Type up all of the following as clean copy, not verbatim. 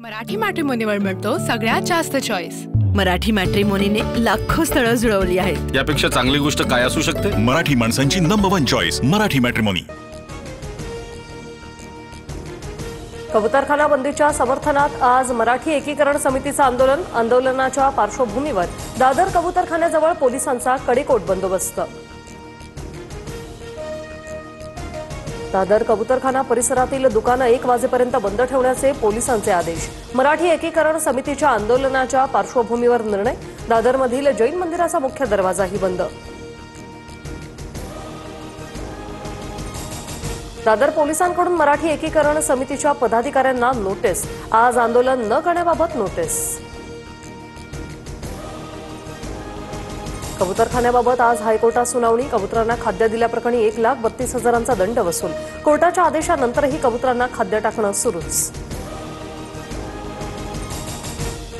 मराठी मॅट्रिमोनीवर मिळतो सगळ्यात जास्त चॉईस। मराठी मॅट्रिमोनीने लाखो स्थळं जुळवली आहेत। यापेक्षा चांगली गोष्ट काय असू शकते? मराठी माणसांची नंबर 1 चॉईस मराठी मॅट्रिमोनी। कबूतरखाना बंदीच्या समर्थनात आज मराठी एकीकरण समितीचं आंदोलनाच्या पार्श्वभूमीवर दादर कबूतरखान्याजवळ पोलिसांचा कडेकोट बंदोबस्त। दादर कबूतरखाना परिसरातील दुकानं 1 वाजेपर्यंत बंद ठेवण्याचे पोलिसांचे आदेश। मराठी एकीकरण समितीच्या आंदोलनाच्या पार्श्वभूमीवर निर्णय। दादरमधील जैन मंदिराचा मुख्य दरवाजाही बंद। दादर पोलिसांकडून मराठी एकीकरण समितीच्या पदाधिकाऱ्यांना नोटीस। आज आंदोलन न करण्याबाबत नोटीस। कबूतरखान्याबाबत आज हायकोर्टात सुनावणी। कबुतरांना खाद्य दिल्याप्रकरणी 1,32,000चा दंड वसूल। कोर्टाच्या आदेशानंतरही कबुतरांना खाद्य टाकणं सुरूच।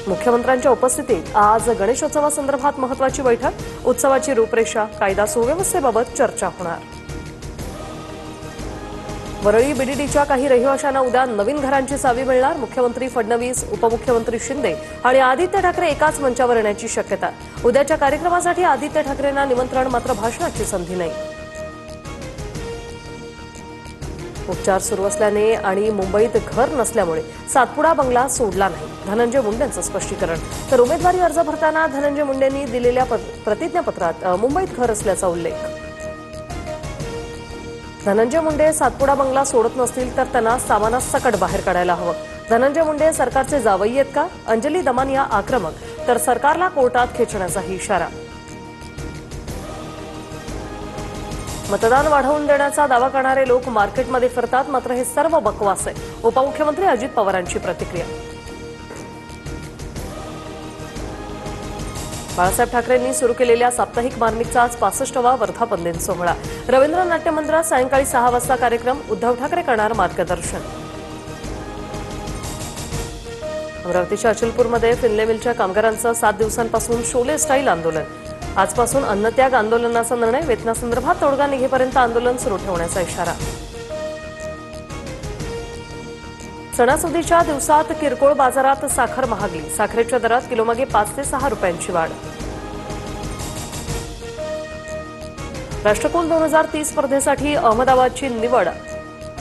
मुख्यमंत्र्यांच्या उपस्थितीत आज गणेशोत्सवासंदर्भात महत्त्वाची बैठक। उत्सवाची रूपरेषा, कायदा सुव्यवस्थेबाबत चर्चा होणार। वरळी बीडीडीच्या काही रहिवाशांना उद्या नवीन घरांची चावी मिळणार। मुख्यमंत्री फडणवीस, उपमुख्यमंत्री शिंदे आणि आदित्य ठाकरे एकाच मंचावर येण्याची शक्यता। उद्याच्या कार्यक्रमासाठी आदित्य ठाकरेंना निमंत्रण, मात्र भाषणाची संधी नाही। उपचार सुरू असल्याने आणि मुंबईत घर नसल्यामुळे सातपुडा बंगला सोडला नाही, धनंजय मुंडेंचं स्पष्टीकरण। तर उमेदवारी अर्ज भरताना धनंजय मुंडेंनी दिलेल्या प्रतिज्ञापत्रात मुंबईत घर असल्याचा उल्लेख। धनंजय मुंडे सातपुडा बंगला सोडत नसतील तर त्यांना सामानासकट बाहेर काढायला हवं। धनंजय मुंडे सरकारचे जावई आहेत का? अंजली दमानिया आक्रमक, तर सरकारला कोर्टात खेचण्याचाही इशारा। मतदान वाढवून देण्याचा दावा करणारे लोक मार्केटमध्ये फिरतात, मात्र हे सर्व बकवास आहे। उपमुख्यमंत्री अजित पवारांची प्रतिक्रिया। बाळासाहेब ठाकरेंनी सुरू केलेल्या साप्ताहिक मार्मिकचा आज 65वा वर्धापन दिन सोहळा। रवींद्र नाट्य मंदिरात सायंकाळी 6 वाजता कार्यक्रम। उद्धव ठाकरे करणार मार्गदर्शन। अमरावतीच्या अचलपूरमध्ये फिनले मिलच्या कामगारांचं 7 दिवसांपासून शोले स्टाईल आंदोलन। आजपासून अन्नत्याग आंदोलनाचा निर्णय। वेतनासंदर्भात तोडगा निघेपर्यंत आंदोलन सुरू ठेवण्याचा इशारा। सणासुदीच्या दिवसात किरकोळ बाजारात साखर महागली। साखरेच्या दरात किलोमागे 5 ते 6 रुपयांची वाढ। राष्ट्रकुल 2030 स्पर्धेसाठी अहमदाबादची निवड।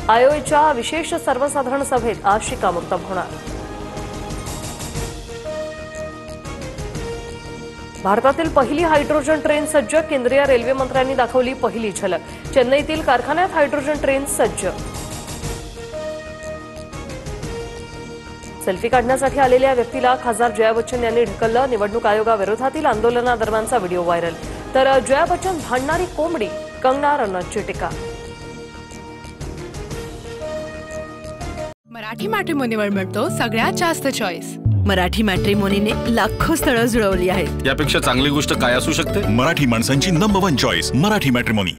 आयोच्या विशेष सर्वसाधारण सभेत आज शिक्कामोर्तब होणार। भारतातील पहिली हायड्रोजन ट्रेन सज्ज। केंद्रीय रेल्वे मंत्र्यांनी दाखवली पहिली झलक। चेन्नईतील कारखान्यात हायड्रोजन ट्रेन सज्ज। सेल्फी काढण्यासाठी आलेल्या व्यक्तीला खासदार जया बच्चन यांनी ढकललं। निवडणूक आयोगाविरोधातील आंदोलनादरम्यानचा व्हिडिओ व्हायरल। तर जया बच्चन भांडणारी कोंबडी, कंगना रनौतची टीका। मराठी मॅट्रिमोनीवर मिळतो सगळ्यात जास्त चॉईस। मराठी मॅट्रिमोनीने लाखो स्थळं जुळवली आहेत। यापेक्षा चांगली गोष्ट काय असू शकते? मराठी माणसांची नंबर 1 चॉईस मराठी मॅट्रिमोनी।